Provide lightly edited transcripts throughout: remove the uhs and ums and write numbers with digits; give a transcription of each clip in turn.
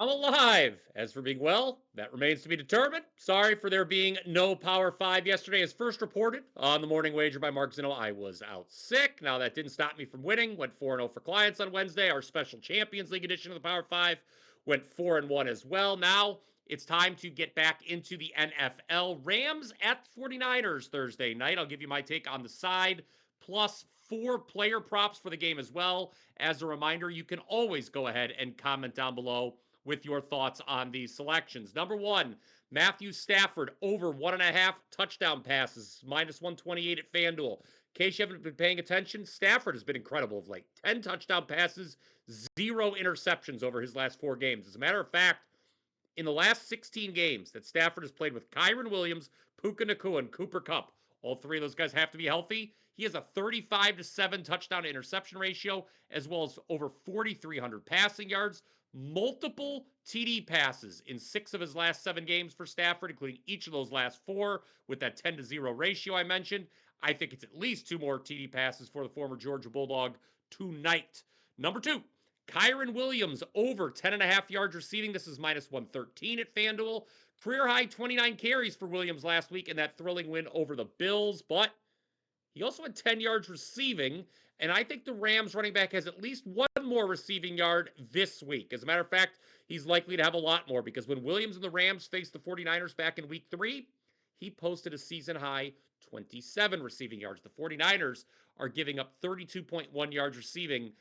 I'm alive. As for being well, that remains to be determined. Sorry for there being no Power 5 yesterday. As first reported on the morning wager by Mark Zeno, I was out sick. Now, that didn't stop me from winning. Went 4-0 for clients on Wednesday. Our special Champions League edition of the Power 5 went 4-1 as well. Now, it's time to get back into the NFL. Rams at 49ers Thursday night. I'll give you my take on the side, plus 4 player props for the game as well. As a reminder, you can always go ahead and comment down below with your thoughts on these selections. Number one, Matthew Stafford over 1.5 touchdown passes, minus 128 at FanDuel. In case you haven't been paying attention, Stafford has been incredible of late. 10 touchdown passes, 0 interceptions over his last 4 games. As a matter of fact, in the last 16 games that Stafford has played with Kyren Williams, Puka Nacua, and Cooper Kupp, all 3 of those guys have to be healthy. He has a 35-7 touchdown to interception ratio, as well as over 4,300 passing yards, multiple TD passes in 6 of his last 7 games for Stafford, including each of those last 4 with that 10-0 ratio I mentioned. I think it's at least 2 more TD passes for the former Georgia Bulldog tonight. Number 2, Kyren Williams over 10.5 yards receiving. This is minus 113 at FanDuel. Career high 29 carries for Williams last week in that thrilling win over the Bills, but he also had 10 yards receiving, and I think the Rams running back has at least 1 more receiving yard this week. As a matter of fact, he's likely to have a lot more because when Williams and the Rams faced the 49ers back in week 3, he posted a season high 27 receiving yards. The 49ers are giving up 32.1 yards receiving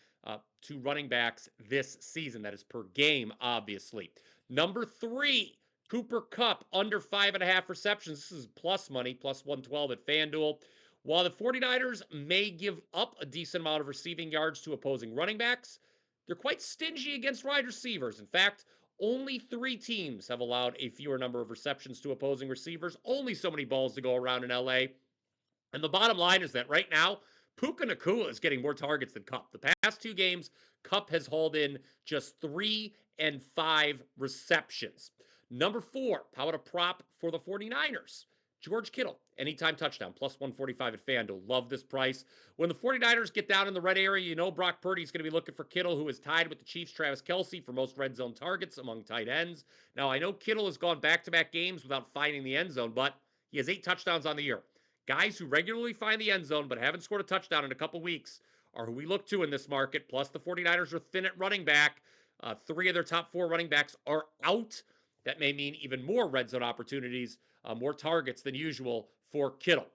to running backs this season. That is per game, obviously. Number 3, Cooper Kupp under 5.5 receptions. This is plus money, plus 112 at FanDuel. While the 49ers may give up a decent amount of receiving yards to opposing running backs, they're quite stingy against wide receivers. In fact, only 3 teams have allowed a fewer number of receptions to opposing receivers. Only so many balls to go around in LA. And the bottom line is that right now, Puka Nacua is getting more targets than Kupp. The past 2 games, Kupp has hauled in just 3 and 5 receptions. Number 4, how about a prop for the 49ers? George Kittle, anytime touchdown, plus 145 at FanDuel. Love this price. When the 49ers get down in the red area, you know Brock Purdy's going to be looking for Kittle, who is tied with the Chiefs' Travis Kelce for most red zone targets among tight ends. Now, I know Kittle has gone back-to-back games without finding the end zone, but he has 8 touchdowns on the year. Guys who regularly find the end zone but haven't scored a touchdown in a couple weeks are who we look to in this market. Plus, the 49ers are thin at running back. 3 of their top 4 running backs are out. That may mean even more red zone opportunities, more targets than usual for Kittle.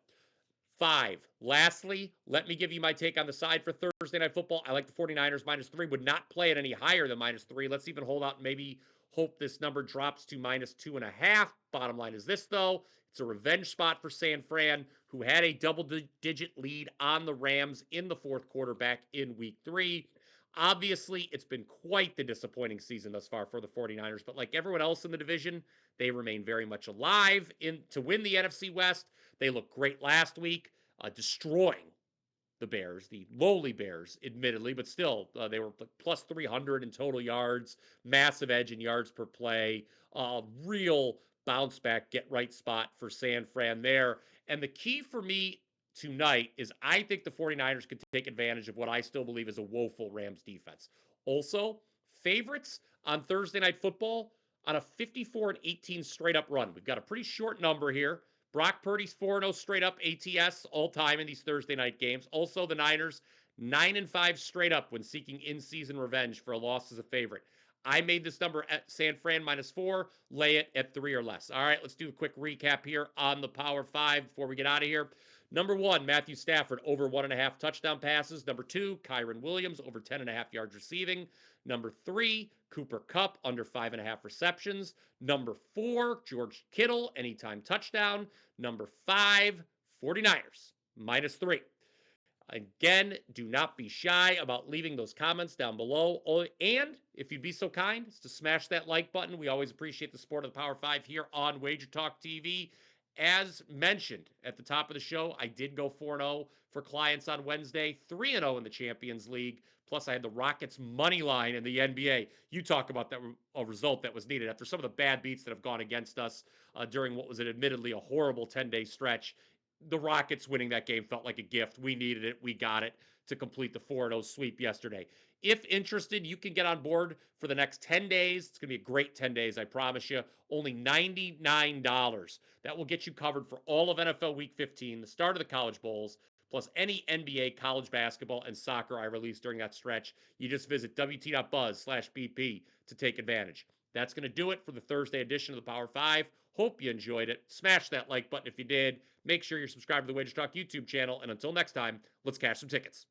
5. Lastly, let me give you my take on the side for Thursday Night Football. I like the 49ers minus 3. Would not play it any higher than minus 3. Let's even hold out and maybe hope this number drops to minus 2.5. Bottom line is this, though. It's a revenge spot for San Fran, who had a double-digit lead on the Rams in the 4th quarter back in week 3. Obviously, it's been quite the disappointing season thus far for the 49ers, but like everyone else in the division, they remain very much alive to win the NFC West. They looked great last week, destroying the Bears, the lowly Bears, admittedly, but still, they were plus 300 in total yards, massive edge in yards per play, real bounce back, get right spot for San Fran there. And the key for me tonight is I think the 49ers could take advantage of what I still believe is a woeful Rams defense. Also, favorites on Thursday Night Football on a 54-18 straight up run. We've got a pretty short number here. Brock Purdy's 4-0 straight up ATS all time in these Thursday night games. Also, the Niners 9-5 straight up when seeking in-season revenge for a loss as a favorite. I made this number at San Fran minus 4. Lay it at 3 or less. All right, let's do a quick recap here on the Power 5 before we get out of here. Number 1, Matthew Stafford over 1.5 touchdown passes. Number 2, Kyren Williams over 10.5 yards receiving. Number 3, Cooper Kupp under 5.5 receptions. Number 4, George Kittle anytime touchdown. Number 5, 49ers minus 3. Again, do not be shy about leaving those comments down below. And if you'd be so kind as to smash that like button, we always appreciate the support of the Power 5 here on WagerTalk TV. As mentioned at the top of the show, I did go 4-0 for clients on Wednesday, 3-0 in the Champions League. Plus, I had the Rockets money line in the NBA. You talk about that a result that was needed after some of the bad beats that have gone against us during what was admittedly a horrible 10-day stretch. The Rockets winning that game felt like a gift. We needed it. We got it. to complete the 4-0 sweep yesterday. If interested, you can get on board for the next 10 days. It's going to be a great 10 days, I promise you. Only $99. That will get you covered for all of NFL Week 15, the start of the college bowls, plus any NBA, college basketball, and soccer I release during that stretch. You just visit wt.buzz/BP to take advantage. That's going to do it for the Thursday edition of the Power 5. Hope you enjoyed it. Smash that like button if you did. Make sure you're subscribed to the WagerTalk YouTube channel. And until next time, let's cash some tickets.